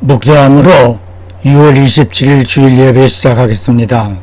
묵도함으로 6월 27일 주일 예배 시작하겠습니다.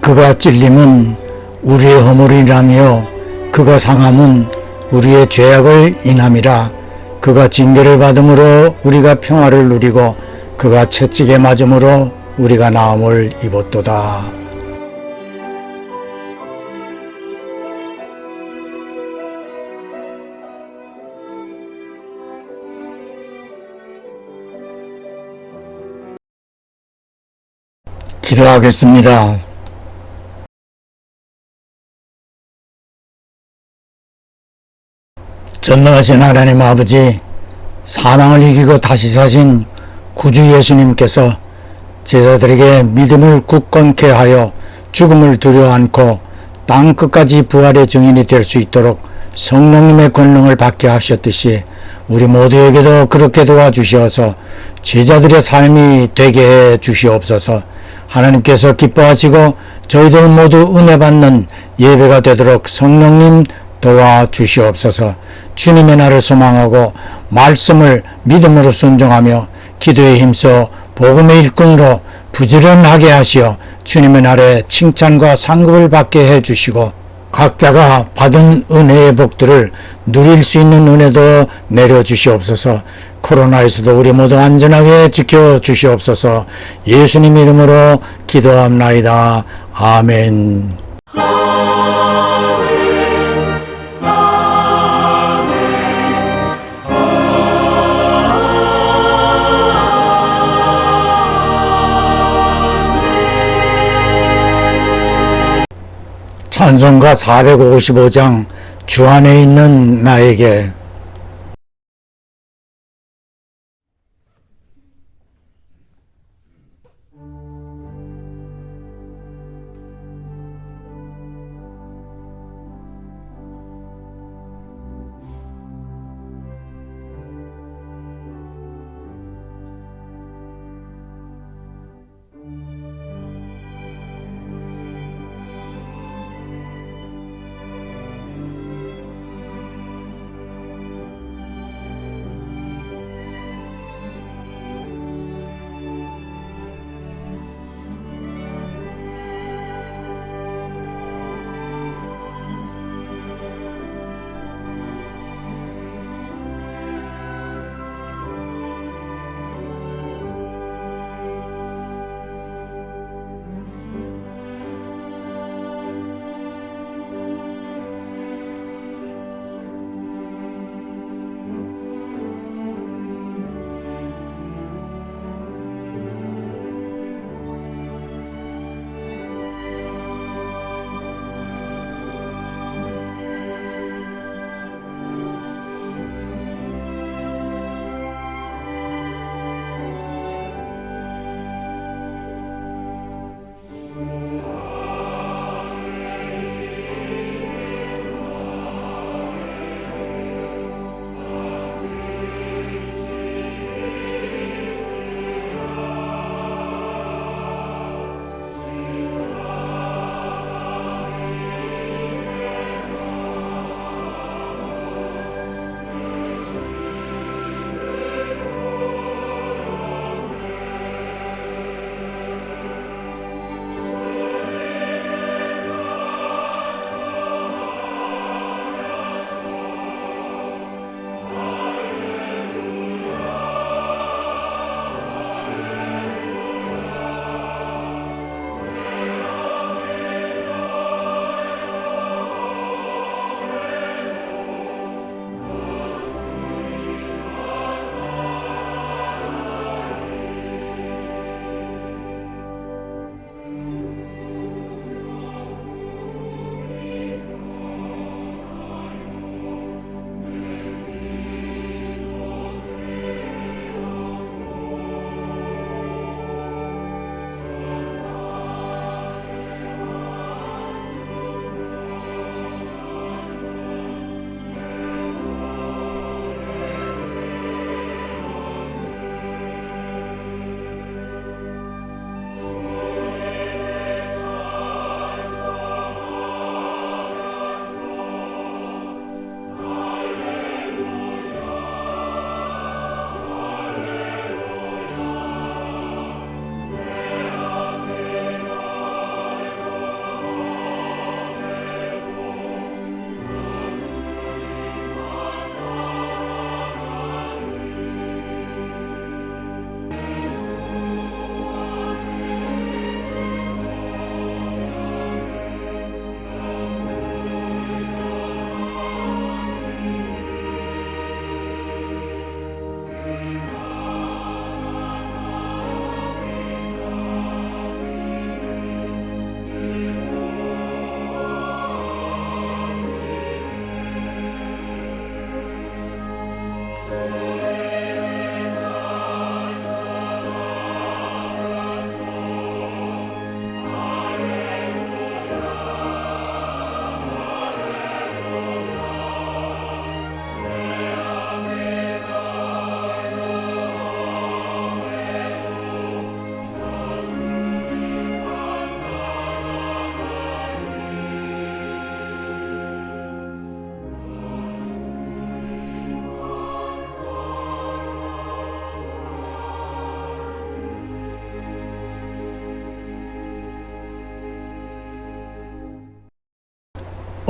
그가 찔림은 우리의 허물이라며 그가 상함은 우리의 죄악을 인함이라. 그가 징계를 받음으로 우리가 평화를 누리고 그가 채찍에 맞음으로 우리가 나음을 입었도다. 기도하겠습니다. 전능하신 하나님 아버지, 사망을 이기고 다시 사신 구주 예수님께서 제자들에게 믿음을 굳건케 하여 죽음을 두려워 않고 땅 끝까지 부활의 증인이 될 수 있도록 성령님의 권능을 받게 하셨듯이 우리 모두에게도 그렇게 도와주시어서 제자들의 삶이 되게 해 주시옵소서. 하나님께서 기뻐하시고 저희들 모두 은혜 받는 예배가 되도록 성령님 도와주시옵소서. 주님의 날을 소망하고 말씀을 믿음으로 순종하며 기도에 힘써 복음의 일꾼으로 부지런하게 하시어 주님의 날에 칭찬과 상급을 받게 해주시고 각자가 받은 은혜의 복들을 누릴 수 있는 은혜도 내려주시옵소서. 코로나에서도 우리 모두 안전하게 지켜주시옵소서. 예수님 이름으로 기도합나이다. 아멘. 찬송가 455장 주 안에 있는 나에게.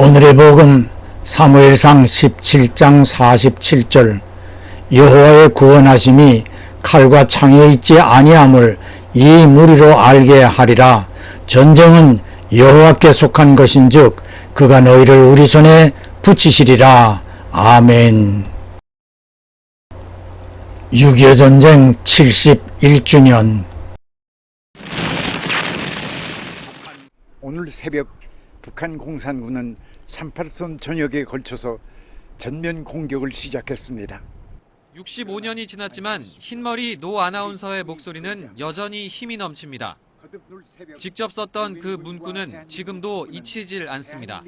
오늘의 복음 사무엘상 17장 47절. 여호와의 구원하심이 칼과 창에 있지 아니함을 이 무리로 알게 하리라. 전쟁은 여호와께 속한 것인즉 그가 너희를 우리 손에 붙이시리라. 아멘. 6.25 전쟁 71주년. 오늘 새벽 북한 공산군은 38선 전역에 걸쳐서 전면 공격을 시작했습니다. 65년이 지났지만 흰머리 노 아나운서의 목소리는 여전히 힘이 넘칩니다. 직접 썼던 그 문구는 지금도 잊히질 않습니다.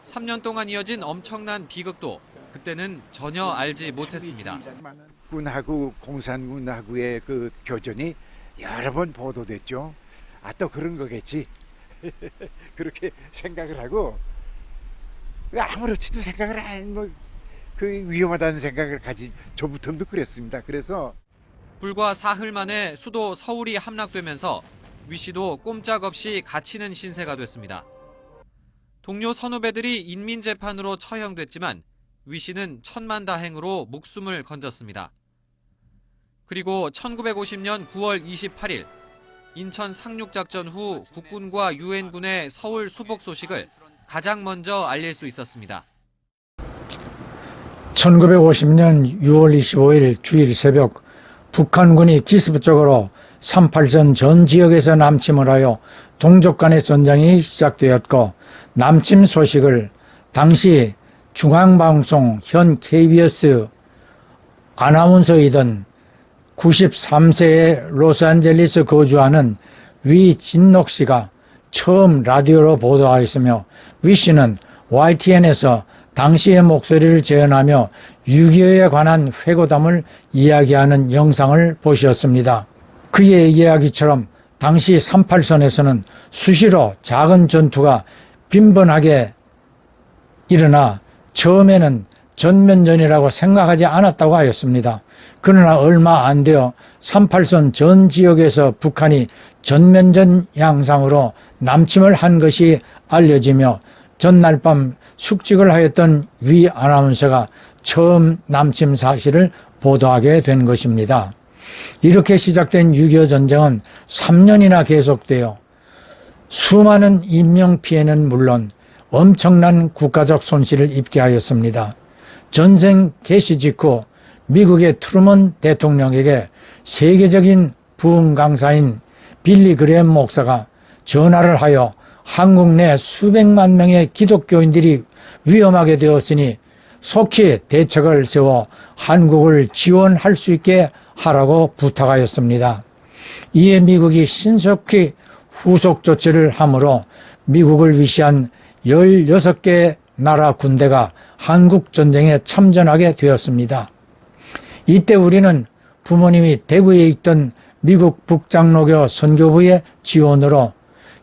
3년 동안 이어진 엄청난 비극도 그때는 전혀 알지 못했습니다. 군하고 공산군하고의 그 교전이 여러 번 보도됐죠. 또 그런 거겠지. 그렇게 생각을 하고 아무렇지도 생각을 그 위험하다는 생각을 저부터도 그랬습니다. 그래서 불과 사흘 만에 수도 서울이 함락되면서 위 씨도 꼼짝없이 갇히는 신세가 됐습니다. 동료 선후배들이 인민재판으로 처형됐지만 위 씨는 천만다행으로 목숨을 건졌습니다. 그리고 1950년 9월 28일 인천 상륙작전 후 국군과 유엔군의 서울 수복 소식을 가장 먼저 알릴 수 있었습니다. 1950년 6월 25일 주일 새벽 북한군이 기습 쪽으로 38선 전 지역에서 남침을 하여 동족 간의 전쟁이 시작되었고, 남침 소식을 당시 중앙방송 현 KBS 아나운서이던 93세의 로스앤젤레스 거주하는 위진록 씨가 처음 라디오로 보도하였으며, 위 씨는 YTN에서 당시의 목소리를 재현하며 6.25에 관한 회고담을 이야기하는 영상을 보셨습니다. 그의 이야기처럼 당시 38선에서는 수시로 작은 전투가 빈번하게 일어나 처음에는 전면전이라고 생각하지 않았다고 하였습니다. 그러나 얼마 안 되어 38선 전 지역에서 북한이 전면전 양상으로 남침을 한 것이 알려지며 전날 밤 숙직을 하였던 위 아나운서가 처음 남침 사실을 보도하게 된 것입니다. 이렇게 시작된 6.25 전쟁은 3년이나 계속되어 수많은 인명피해는 물론 엄청난 국가적 손실을 입게 하였습니다. 전쟁 개시 직후 미국의 트루먼 대통령에게 세계적인 부흥 강사인 빌리 그레엄 목사가 전화를 하여 한국 내 수백만 명의 기독교인들이 위험하게 되었으니 속히 대책을 세워 한국을 지원할 수 있게 하라고 부탁하였습니다. 이에 미국이 신속히 후속 조치를 하므로 미국을 위시한 16개 나라 군대가 한국 전쟁에 참전하게 되었습니다. 이때 우리는 부모님이 대구에 있던 미국 북장로교 선교부의 지원으로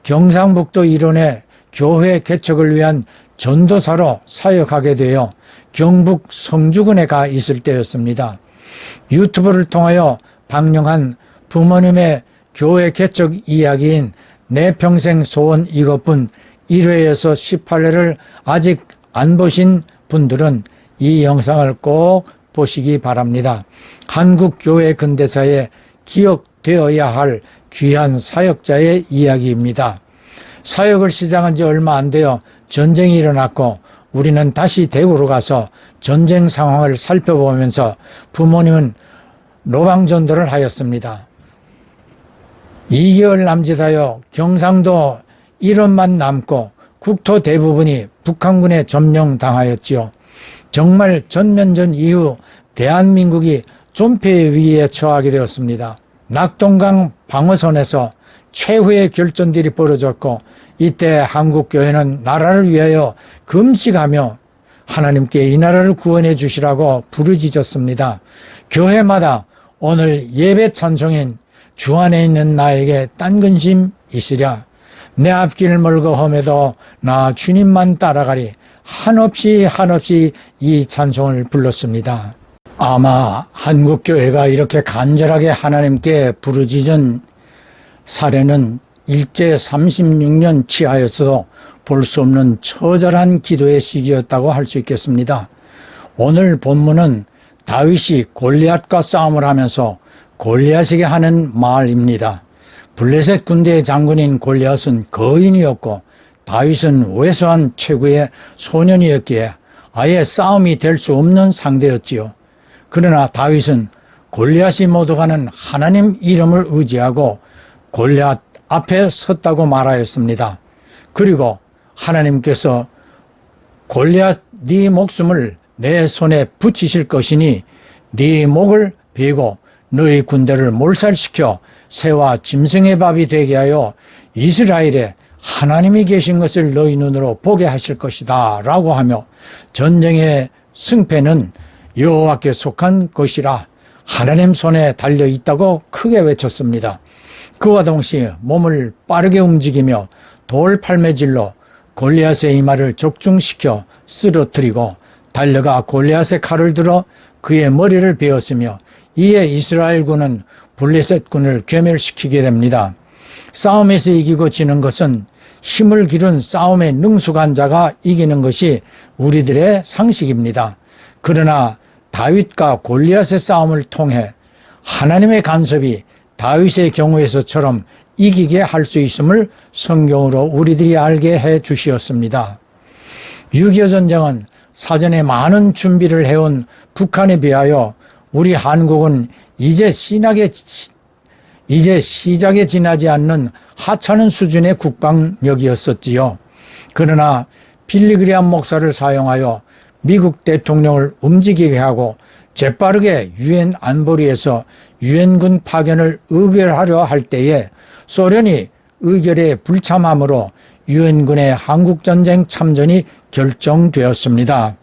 경상북도 일원의 교회 개척을 위한 전도사로 사역하게 되어 경북 성주군에 가 있을 때였습니다. 유튜브를 통하여 방영한 부모님의 교회 개척 이야기인 내 평생 소원 이것뿐 1회에서 18회를 아직 안 보신 분들은 이 영상을 꼭 보시기 바랍니다. 한국 교회 근대사에 기억되어야 할 귀한 사역자의 이야기입니다. 사역을 시작한 지 얼마 안 되어 전쟁이 일어났고 우리는 다시 대구로 가서 전쟁 상황을 살펴보면서 부모님은 로방전도를 하였습니다. 2개월 남짓하여 경상도 일원만 남고 국토 대부분이 북한군에 점령당하였지요. 정말 전면전 이후 대한민국이 존폐의 위기에 처하게 되었습니다. 낙동강 방어선에서 최후의 결전들이 벌어졌고, 이때 한국교회는 나라를 위하여 금식하며 하나님께 이 나라를 구원해 주시라고 부르짖었습니다. 교회마다 오늘 예배 찬송인 주 안에 있는 나에게 딴 근심 있으랴, 내 앞길 멀고 험해도 나 주님만 따라가리, 한없이 이 찬송을 불렀습니다. 아마 한국교회가 이렇게 간절하게 하나님께 부르짖은 사례는 일제 36년 치하였어도 볼 수 없는 처절한 기도의 시기였다고 할 수 있겠습니다. 오늘 본문은 다윗이 골리앗과 싸움을 하면서 골리앗에게 하는 말입니다. 블레셋 군대의 장군인 골리앗은 거인이었고 다윗은 왜소한 최고의 소년이었기에 아예 싸움이 될 수 없는 상대였지요. 그러나 다윗은 골리앗이 못 오가는 하나님 이름을 의지하고 골리앗 앞에 섰다고 말하였습니다. 그리고 하나님께서 골리앗 네 목숨을 내 손에 붙이실 것이니 네 목을 베고 너희 군대를 몰살시켜 새와 짐승의 밥이 되게 하여 이스라엘에 하나님이 계신 것을 너희 눈으로 보게 하실 것이다 라고 하며 전쟁의 승패는 여호와께 속한 것이라 하나님 손에 달려 있다고 크게 외쳤습니다. 그와 동시에 몸을 빠르게 움직이며 돌 팔매질로 골리앗의 이마를 적중시켜 쓰러뜨리고 달려가 골리앗의 칼을 들어 그의 머리를 베었으며 이에 이스라엘군은 블레셋군을 괴멸시키게 됩니다. 싸움에서 이기고 지는 것은 힘을 기른 싸움에 능숙한 자가 이기는 것이 우리들의 상식입니다. 그러나 다윗과 골리앗의 싸움을 통해 하나님의 간섭이 다윗의 경우에서처럼 이기게 할 수 있음을 성경으로 우리들이 알게 해 주시었습니다. 6.25 전쟁은 사전에 많은 준비를 해온 북한에 비하여 우리 한국은 이제 시작에 지나지 않는 하찮은 수준의 국방력이었었지요. 그러나 빌리그리암 목사를 사용하여 미국 대통령을 움직이게 하고 재빠르게 유엔 안보리에서 유엔군 파견을 의결하려 할 때에 소련이 의결에 불참함으로 유엔군의 한국전쟁 참전이 결정되었습니다.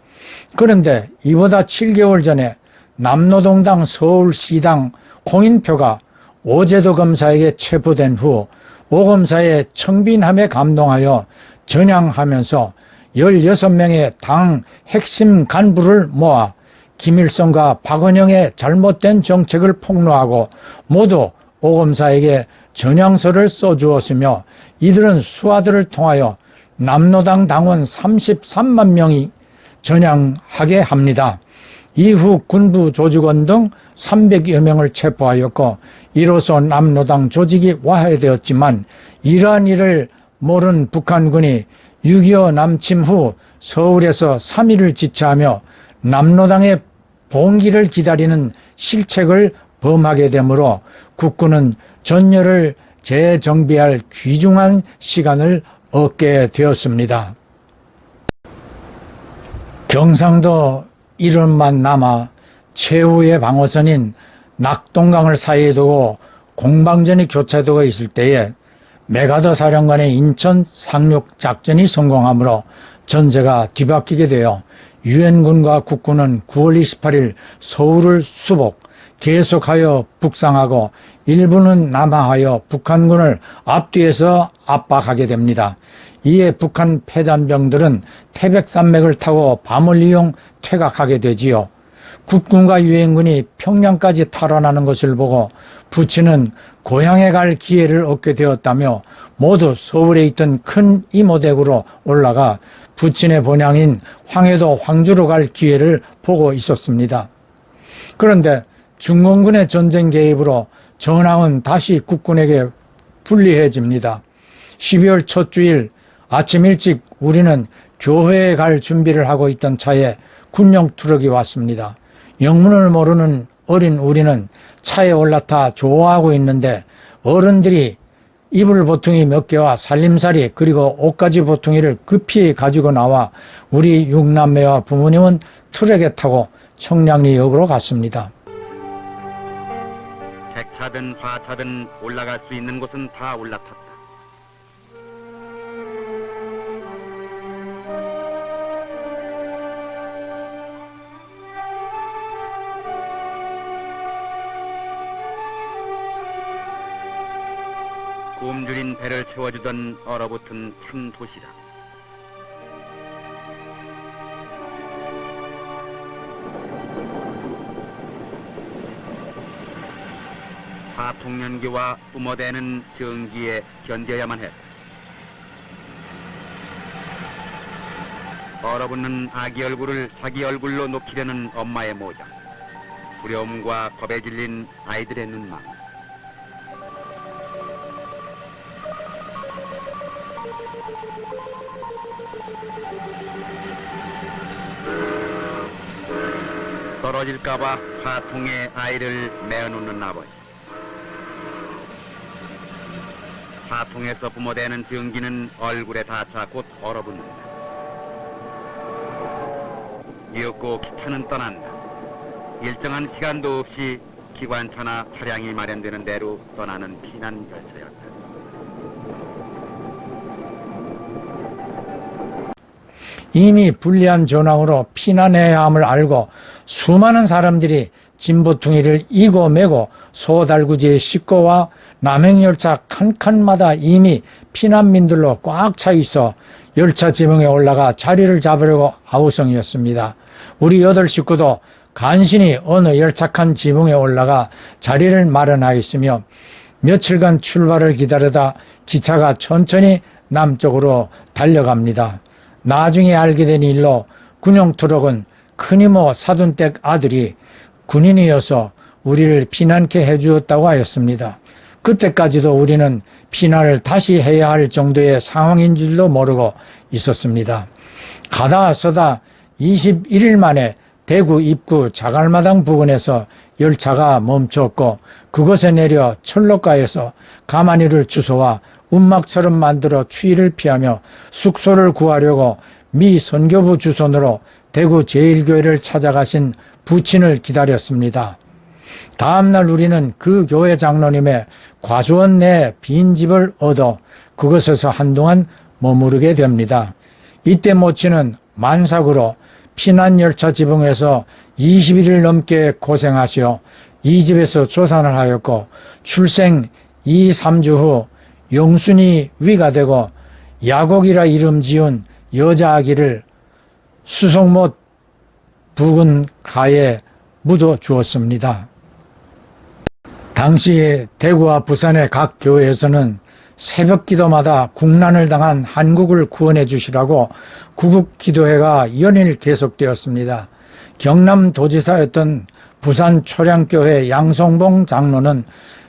그런데 이보다 7개월 전에 남노동당 서울시당 홍인표가 오제도 검사에게 체포된 후 오 검사의 청빈함에 감동하여 전향하면서 16명의 당 핵심 간부를 모아 김일성과 박은영의 잘못된 정책을 폭로하고 모두 오 검사에게 전향서를 써주었으며 이들은 수하들을 통하여 남노당 당원 33만 명이 전향하게 합니다. 이후 군부 조직원 등 300여 명을 체포하였고 이로써 남노당 조직이 와해되었지만 이러한 일을 모른 북한군이 6.25 남침 후 서울에서 3일을 지체하며 남노당의 봉기를 기다리는 실책을 범하게 되므로 국군은 전열을 재정비할 귀중한 시간을 얻게 되었습니다. 경상도 이름만 남아 최후의 방어선인 낙동강을 사이에 두고 공방전이 교차되고 있을 때에 메가더 사령관의 인천 상륙 작전이 성공하므로 전세가 뒤바뀌게 되어 유엔군과 국군은 9월 28일 서울을 수복, 계속하여 북상하고 일부는 남하하여 북한군을 앞뒤에서 압박하게 됩니다. 이에 북한 패잔병들은 태백산맥을 타고 밤을 이용 퇴각하게 되지요. 국군과 유엔군이 평양까지 탈환하는 것을 보고 부친은 고향에 갈 기회를 얻게 되었다며 모두 서울에 있던 큰 이모댁으로 올라가 부친의 본향인 황해도 황주로 갈 기회를 보고 있었습니다. 그런데 중공군의 전쟁 개입으로 전황은 다시 국군에게 불리해집니다. 12월 첫 주일 아침 일찍 우리는 교회에 갈 준비를 하고 있던 차에 군용 트럭이 왔습니다. 영문을 모르는 어린 우리는 차에 올라타 좋아하고 있는데 어른들이 이불 보퉁이 몇 개와 살림살이 그리고 옷가지 보퉁이를 급히 가지고 나와 우리 6남매와 부모님은 트럭에 타고 청량리역으로 갔습니다. 백차든 화차든 올라갈 수 있는 곳은 다 올라탔다. 굶주린 배를 채워주던 얼어붙은 큰 도시다. 파통연기와 뿜어대는 전기에 견뎌야만 했다. 얼어붙는 아기 얼굴을 자기 얼굴로 녹이려는 엄마의 모자, 두려움과 겁에 질린 아이들의 눈망. 떨어질까봐 화통에 아이를 메어놓는 아버지. 화통에서 뿜어대는 증기는 얼굴에 닿아 곧 얼어붙는다. 이윽고 기차는 떠난다. 일정한 시간도 없이 기관차나 차량이 마련되는 대로 떠나는 피난 열차였다. 이미 불리한 전황으로 피난해야 함을 알고 수많은 사람들이 진보퉁이를 이고 메고 소달구지에 싣고와 남행열차 칸칸마다 이미 피난민들로 꽉 차 있어 열차 지붕에 올라가 자리를 잡으려고 아우성이었습니다. 우리 8식구도 간신히 어느 열차칸 지붕에 올라가 자리를 마련하였으며 며칠간 출발을 기다리다 기차가 천천히 남쪽으로 달려갑니다. 나중에 알게 된 일로 군용트럭은 큰이모 사돈댁 아들이 군인이어서 우리를 피난케 해주었다고 하였습니다. 그때까지도 우리는 피난을 다시 해야 할 정도의 상황인 줄도 모르고 있었습니다. 가다 서다 21일 만에 대구 입구 자갈마당 부근에서 열차가 멈췄고 그곳에 내려 철로가에서 가마니를 주워와 움막처럼 만들어 추위를 피하며 숙소를 구하려고 미 선교부 주선으로 대구 제1교회를 찾아가신 부친을 기다렸습니다. 다음날 우리는 그 교회 장로님의 과수원 내 빈집을 얻어 그곳에서 한동안 머무르게 됩니다. 이때 모친은 만삭으로 피난열차 지붕에서 21일 넘게 고생하시어 이 집에서 조산을 하였고 출생 2, 3주 후 영순이 위가 되고 야곡이라 이름 지은 여자 아기를 수송못 부근 가에 묻어 주었습니다. 당시 대구와 부산의 각 교회에서는 새벽 기도마다 국난을 당한 한국을 구원해 주시라고 구국기도회가 연일 계속되었습니다. 경남도지사였던 부산 초량교회 양성봉 장로는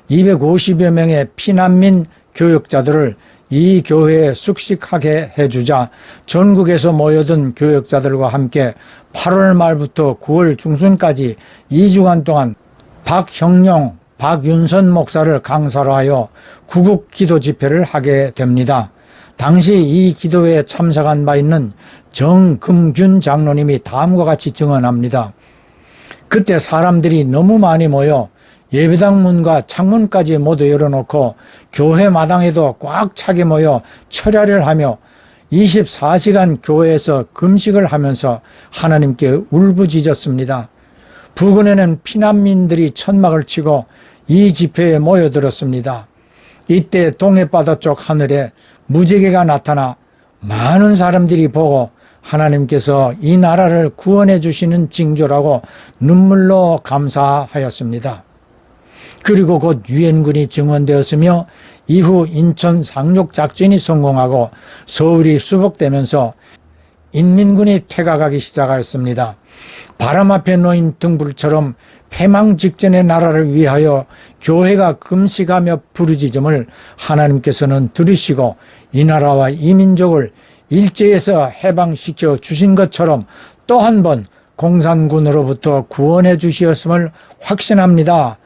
250여 명의 피난민 교역자들을 이 교회에 숙식하게 해주자 전국에서 모여든 교역자들과 함께 8월 말부터 9월 중순까지 2주간 동안 박형룡, 박윤선 목사를 강사로 하여 구국 기도 집회를 하게 됩니다. 당시 이 기도회에 참석한 바 있는 정금균 장로님이 다음과 같이 증언합니다. 그때 사람들이 너무 많이 모여 예배당 문과 창문까지 모두 열어놓고 교회 마당에도 꽉 차게 모여 철야를 하며 24시간 교회에서 금식을 하면서 하나님께 울부짖었습니다. 부근에는 피난민들이 천막을 치고 이 집회에 모여들었습니다. 이때 동해바다 쪽 하늘에 무지개가 나타나 많은 사람들이 보고 하나님께서 이 나라를 구원해 주시는 징조라고 눈물로 감사하였습니다. 그리고 곧 유엔군이 증원되었으며 이후 인천 상륙작전이 성공하고 서울이 수복되면서 인민군이 퇴각하기 시작하였습니다. 바람 앞에 놓인 등불처럼 패망 직전의 나라를 위하여 교회가 금식하며 부르짖음을 하나님께서는 들으시고 이 나라와 이 민족을 일제에서 해방시켜 주신 것처럼 또 한 번 공산군으로부터 구원해 주시었음을 확신합니다.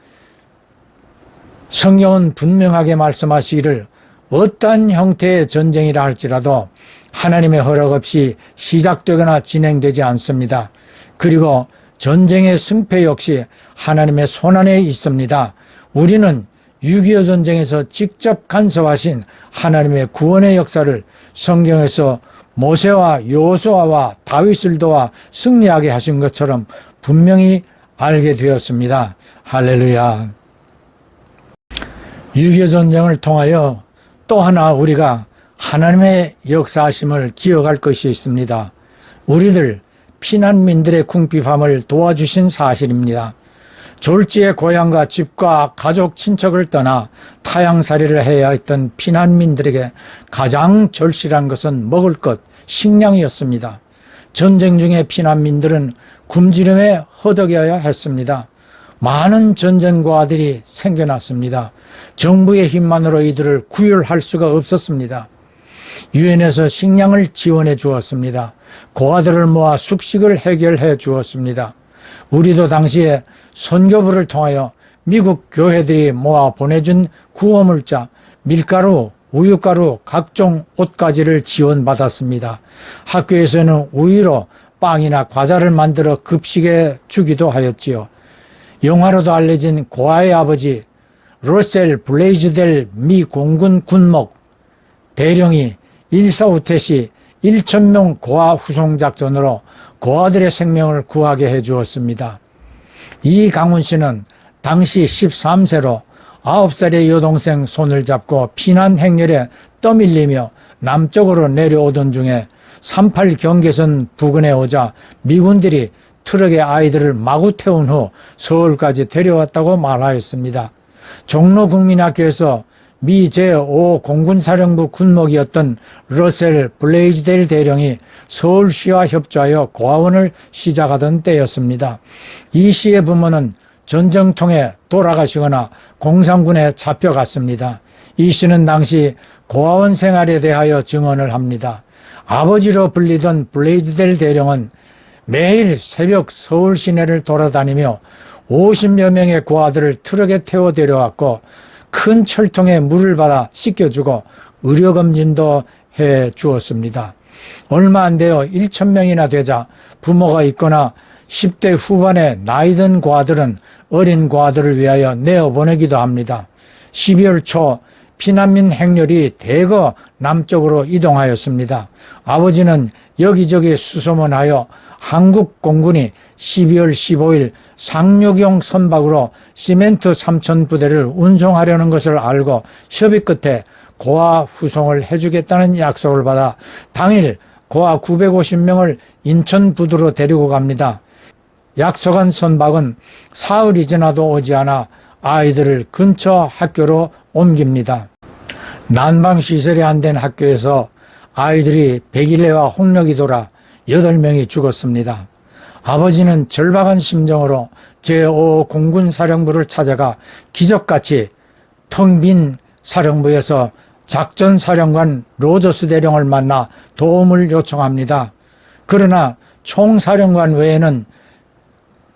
성경은 분명하게 말씀하시기를 어떠한 형태의 전쟁이라 할지라도 하나님의 허락 없이 시작되거나 진행되지 않습니다. 그리고 전쟁의 승패 역시 하나님의 손안에 있습니다. 우리는 6.25 전쟁에서 직접 간섭하신 하나님의 구원의 역사를 성경에서 모세와 여호수아와 다윗을 도와 승리하게 하신 것처럼 분명히 알게 되었습니다. 할렐루야. 6.25 전쟁을 통하여 또 하나 우리가 하나님의 역사하심을 기억할 것이 있습니다. 우리들 피난민들의 궁핍함을 도와주신 사실입니다. 졸지에 고향과 집과 가족 친척을 떠나 타향살이를 해야 했던 피난민들에게 가장 절실한 것은 먹을 것, 식량이었습니다. 전쟁 중에 피난민들은 굶주림에 허덕여야 했습니다. 많은 전쟁 고아들이 생겨났습니다. 정부의 힘만으로 이들을 구휼할 수가 없었습니다. 유엔에서 식량을 지원해 주었습니다. 고아들을 모아 숙식을 해결해 주었습니다. 우리도 당시에 선교부를 통하여 미국 교회들이 모아 보내준 구호물자, 밀가루, 우유가루, 각종 옷가지를 지원받았습니다. 학교에서는 우유로 빵이나 과자를 만들어 급식에 주기도 하였지요. 영화로도 알려진 고아의 아버지 러셀 블레이즈델 미 공군 군목 대령이 일사후퇴 시 1,000명 고아 후송 작전으로 고아들의 생명을 구하게 해주었습니다. 이강훈 씨는 당시 13세로 9살의 여동생 손을 잡고 피난 행렬에 떠밀리며 남쪽으로 내려오던 중에 38 경계선 부근에 오자 미군들이 트럭에 아이들을 마구 태운 후 서울까지 데려왔다고 말하였습니다. 종로국민학교에서 미 제5 공군사령부 군목이었던 러셀 블레이즈델 대령이 서울시와 협조하여 고아원을 시작하던 때였습니다. 이 씨의 부모는 전쟁통에 돌아가시거나 공산군에 잡혀갔습니다. 이 씨는 당시 고아원 생활에 대하여 증언을 합니다. 아버지로 불리던 블레이즈델 대령은 매일 새벽 서울 시내를 돌아다니며 50여 명의 고아들을 트럭에 태워 데려왔고 큰 철통에 물을 받아 씻겨주고 의료검진도 해 주었습니다. 얼마 안 되어 1,000명이나 되자 부모가 있거나 10대 후반의 나이든 고아들은 어린 고아들을 위하여 내어보내기도 합니다. 12월 초 피난민 행렬이 대거 남쪽으로 이동하였습니다. 아버지는 여기저기 수소문하여 한국 공군이 12월 15일 상륙용 선박으로 시멘트 3,000부대를 운송하려는 것을 알고 협의 끝에 고아 후송을 해주겠다는 약속을 받아 당일 고아 950명을 인천 부두로 데리고 갑니다. 약속한 선박은 사흘이 지나도 오지 않아 아이들을 근처 학교로 옮깁니다. 난방시설이 안 된 학교에서 아이들이 백일해와 홍역이 돌아 8명이 죽었습니다. 아버지는 절박한 심정으로 제5 공군사령부를 찾아가 기적같이 텅 빈 사령부에서 작전사령관 로저스 대령을 만나 도움을 요청합니다. 그러나 총사령관 외에는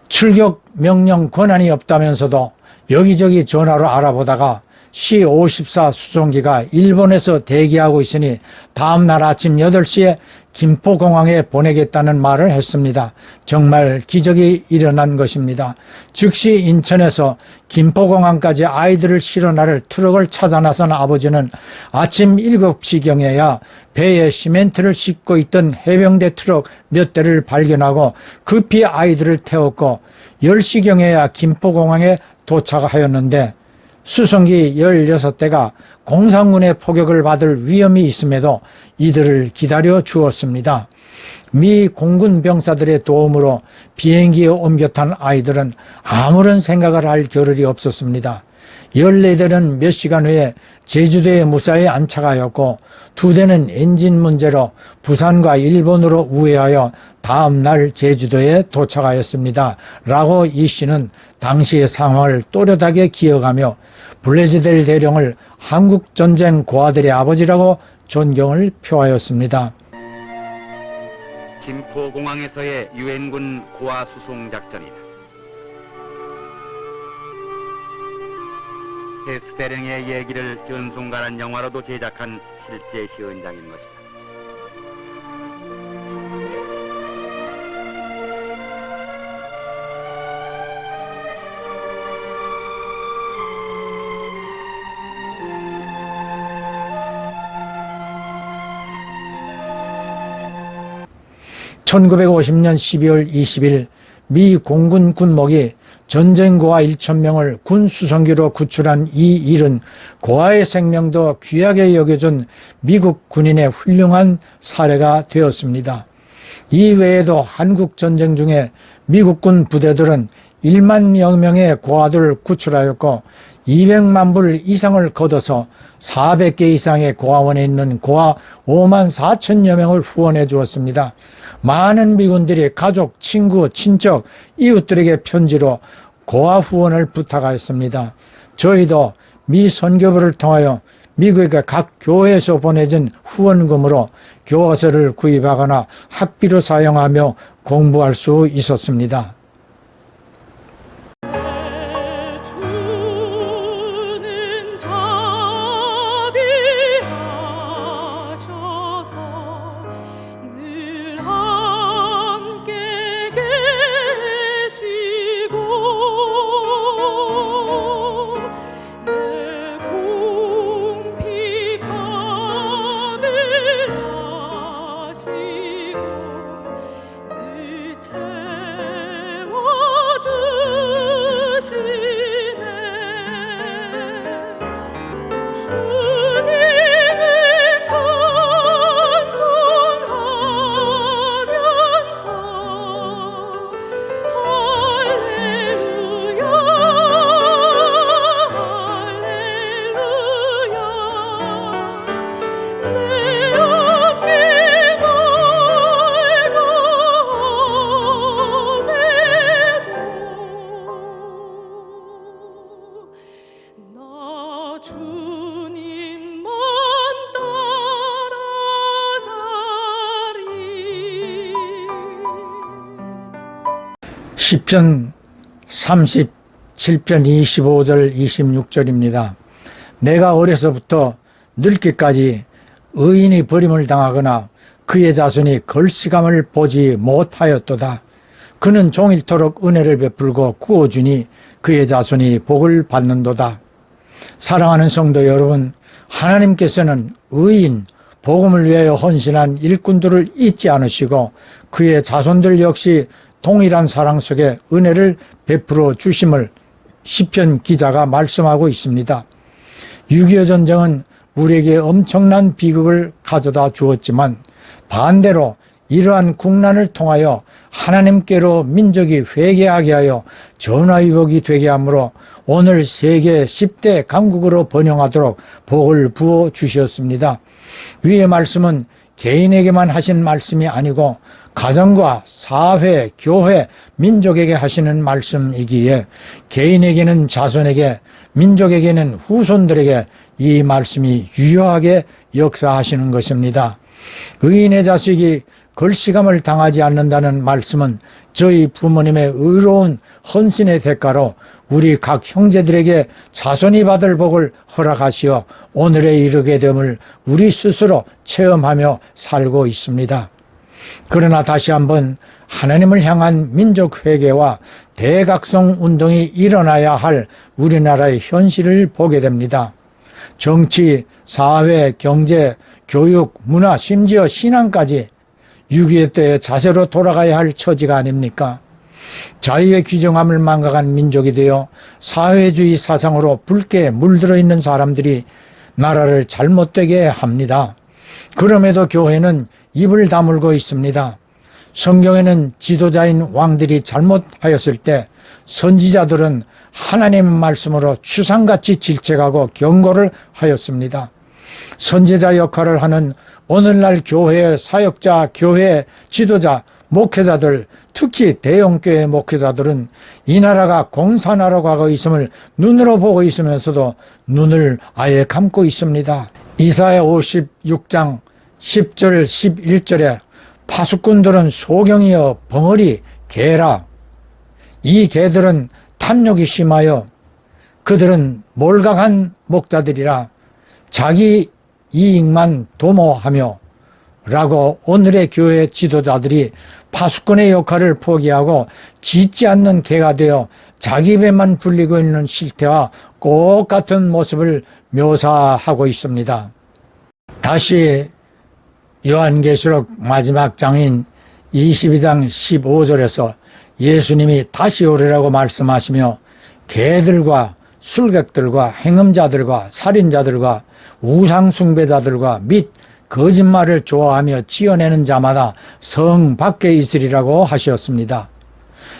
출격 명령 권한이 없다면서도 여기저기 전화로 알아보다가 C-54 수송기가 일본에서 대기하고 있으니 다음 날 아침 8시에 김포공항에 보내겠다는 말을 했습니다. 정말 기적이 일어난 것입니다. 즉시 인천에서 김포공항까지 아이들을 실어 나를 트럭을 찾아 나선 아버지는 아침 7시경에야 배에 시멘트를 싣고 있던 해병대 트럭 몇 대를 발견하고 급히 아이들을 태웠고 10시경에야 김포공항에 도착하였는데 수송기 16대가 공산군의 포격을 받을 위험이 있음에도 이들을 기다려 주었습니다. 미 공군 병사들의 도움으로 비행기에 옮겨 탄 아이들은 아무런 생각을 할 겨를이 없었습니다. 14대는 몇 시간 후에 제주도에 무사히 안착하였고 2대는 엔진 문제로 부산과 일본으로 우회하여 다음 날 제주도에 도착하였습니다. 라고 이 씨는 당시의 상황을 또렷하게 기억하며 블레즈델 대령을 한국전쟁 고아들의 아버지라고 존경을 표하였습니다. 김포공항에서의 유엔군 고아 수송 작전이다. 헤스페령의 얘기를 전송가란 영화로도 제작한 실제 현장인 것이다. (1950년 12월 20일) 미 공군 군목이 전쟁 고아 1,000명을 군 수송기로 구출한 이 일은 고아의 생명도 귀하게 여겨준 미국 군인의 훌륭한 사례가 되었습니다. 이 외에도 한국 전쟁 중에 미국군 부대들은 1만 명의 고아들을 구출하였고 200만 불 이상을 걷어서 400개 이상의 고아원에 있는 고아 5만 4천여 명을 후원해 주었습니다. 많은 미군들이 가족, 친구, 친척, 이웃들에게 편지로 고아 후원을 부탁하였습니다. 저희도 미 선교부를 통하여 미국의 각 교회에서 보내진 후원금으로 교과서를 구입하거나 학비로 사용하며 공부할 수 있었습니다. 주는 자비하셔서 늘 함께 계시고 내 공핍함을 아시고 늘 채워주시네. 주님을 찬송하면서 할렐루야 할렐루야 내 앞길 나 주님만 따라가리. 시편 37편 25절 26절입니다. 내가 어려서부터 늙기까지 의인이 버림을 당하거나 그의 자손이 걸시감을 보지 못하였도다. 그는 종일토록 은혜를 베풀고 구워주니 그의 자손이 복을 받는도다. 사랑하는 성도 여러분, 하나님께서는 의인, 복음을 위하여 헌신한 일꾼들을 잊지 않으시고 그의 자손들 역시 동일한 사랑 속에 은혜를 베풀어 주심을 시편 기자가 말씀하고 있습니다. 6.25 전쟁은 우리에게 엄청난 비극을 가져다 주었지만 반대로 이러한 국난을 통하여 하나님께로 민족이 회개하게 하여 전화위복이 되게 하므로 오늘 세계 10대 강국으로 번영하도록 복을 부어 주셨습니다. 위의 말씀은 개인에게만 하신 말씀이 아니고 가정과 사회, 교회, 민족에게 하시는 말씀이기에 개인에게는 자손에게, 민족에게는 후손들에게 이 말씀이 유효하게 역사하시는 것입니다. 의인의 자식이 걸시감을 당하지 않는다는 말씀은 저희 부모님의 의로운 헌신의 대가로 우리 각 형제들에게 자손이 받을 복을 허락하시어 오늘에 이르게 됨을 우리 스스로 체험하며 살고 있습니다. 그러나 다시 한번 하나님을 향한 민족 회개와 대각성 운동이 일어나야 할 우리나라의 현실을 보게 됩니다. 정치, 사회, 경제, 교육, 문화, 심지어 신앙까지 6.25 때의 자세로 돌아가야 할 처지가 아닙니까? 자유의 규정함을 망각한 민족이 되어 사회주의 사상으로 붉게 물들어 있는 사람들이 나라를 잘못되게 합니다. 그럼에도 교회는 입을 다물고 있습니다. 성경에는 지도자인 왕들이 잘못하였을 때 선지자들은 하나님의 말씀으로 추상같이 질책하고 경고를 하였습니다. 선지자 역할을 하는 오늘날 교회의 사역자, 교회 지도자, 목회자들, 특히 대형교회 목회자들은 이 나라가 공산화로 가고 있음을 눈으로 보고 있으면서도 눈을 아예 감고 있습니다. 이사야 56장 10절 11절에 파수꾼들은 소경이여 벙어리 개라. 이 개들은 탐욕이 심하여 그들은 몰각한 목자들이라 자기 이익만 도모하며 라고 오늘의 교회 지도자들이 파수꾼의 역할을 포기하고 짖지 않는 개가 되어 자기 배만 불리고 있는 실태와 똑같은 모습을 묘사하고 있습니다. 다시 요한계시록 마지막 장인 22장 15절에서 예수님이 다시 오리라고 말씀하시며 개들과 술객들과 행음자들과 살인자들과 우상숭배자들과 및 거짓말을 좋아하며 지어내는 자마다 성 밖에 있으리라고 하셨습니다.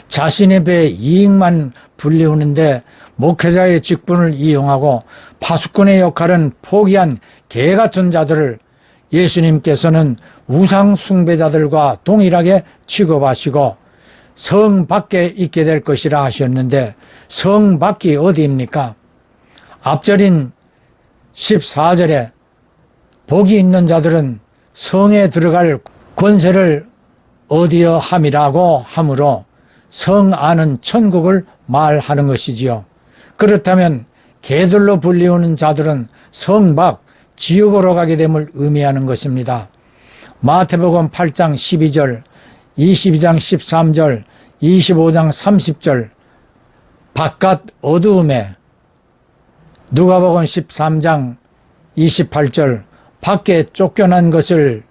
자신의 배 이익만 불리우는데 목회자의 직분을 이용하고 파수꾼의 역할은 포기한 개 같은 자들을 예수님께서는 우상 숭배자들과 동일하게 취급하시고 성 밖에 있게 될 것이라 하셨는데 성 밖이 어디입니까? 앞절인 14절에 복이 있는 자들은 성에 들어갈 권세를 얻으려 함이라고 하므로 성 안은 천국을 말하는 것이지요. 그렇다면 개들로 불리우는 자들은 성 밖 지옥으로 가게 됨을 의미하는 것입니다. 마태복음 8장 12절, 22장 13절, 25장 30절 바깥 어두움에, 누가복음 13장 28절 밖에 쫓겨난 것을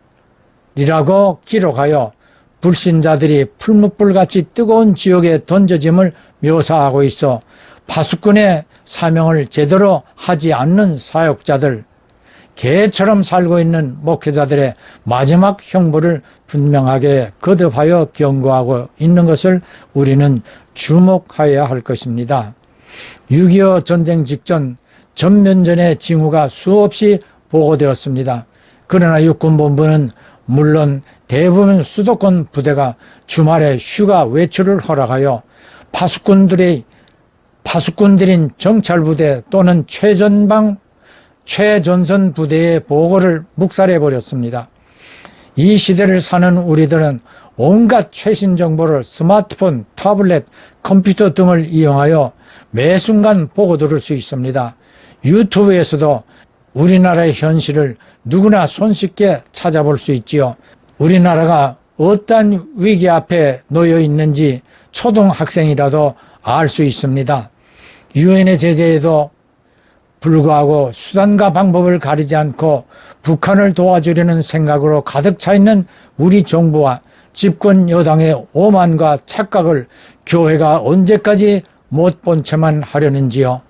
이라고 기록하여 불신자들이 풀무불같이 뜨거운 지옥에 던져짐을 묘사하고 있어 파수꾼의 사명을 제대로 하지 않는 사역자들, 개처럼 살고 있는 목회자들의 마지막 형벌을 분명하게 거듭하여 경고하고 있는 것을 우리는 주목해야 할 것입니다. 6.25 전쟁 직전 전면전의 징후가 수없이 보고되었습니다. 그러나 육군본부는 물론 대부분 수도권 부대가 주말에 휴가 외출을 허락하여 파수꾼들인 정찰부대 또는 최전선 부대의 보고를 묵살해버렸습니다. 이 시대를 사는 우리들은 온갖 최신 정보를 스마트폰, 타블렛, 컴퓨터 등을 이용하여 매 순간 보고 들을 수 있습니다. 유튜브에서도 우리나라의 현실을 누구나 손쉽게 찾아볼 수 있지요. 우리나라가 어떤 위기 앞에 놓여 있는지 초등학생이라도 알 수 있습니다. 유엔의 제재에도 불구하고 수단과 방법을 가리지 않고 북한을 도와주려는 생각으로 가득 차 있는 우리 정부와 집권 여당의 오만과 착각을 교회가 언제까지 못 본 채만 하려는지요.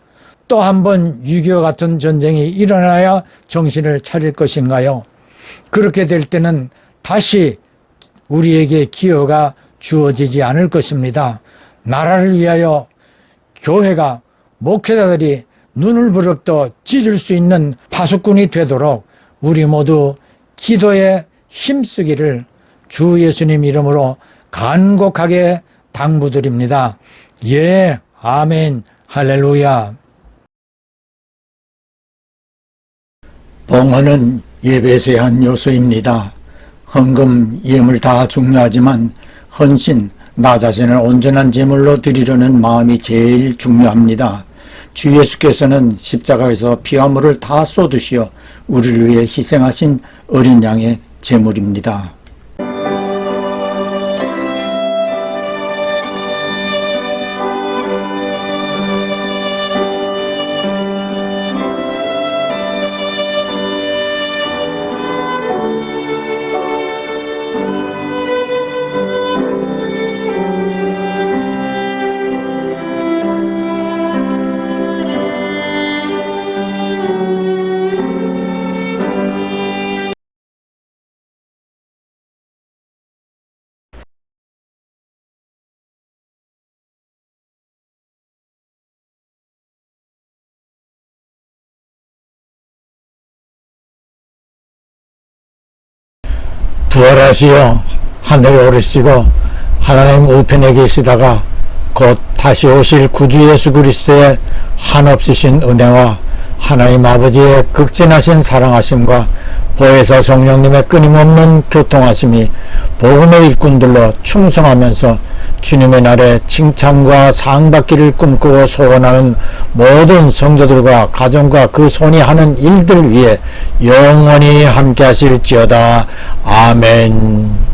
또 한 번 6.25 같은 전쟁이 일어나야 정신을 차릴 것인가요? 그렇게 될 때는 다시 우리에게 기회가 주어지지 않을 것입니다. 나라를 위하여 교회가, 목회자들이 눈을 부릅떠 찢을 수 있는 파수꾼이 되도록 우리 모두 기도에 힘쓰기를 주 예수님 이름으로 간곡하게 당부드립니다. 예, 아멘, 할렐루야. 봉헌은 예배의 한 요소입니다. 헌금, 예물 다 중요하지만 헌신, 나 자신을 온전한 제물로 드리려는 마음이 제일 중요합니다. 주 예수께서는 십자가에서 피와 물을 다 쏟으시어 우리를 위해 희생하신 어린 양의 제물입니다. 부활하시어 하늘에 오르시고 하나님 우편에 계시다가 곧 다시 오실 구주 예수 그리스도의 한없으신 은혜와 하나님 아버지의 극진하신 사랑하심과 보혜사 성령님의 끊임없는 교통하심이 복음의 일꾼들로 충성하면서 주님의 날에 칭찬과 상받기를 꿈꾸고 소원하는 모든 성도들과 가정과 그 손이 하는 일들 위해 영원히 함께 하실지어다. 아멘.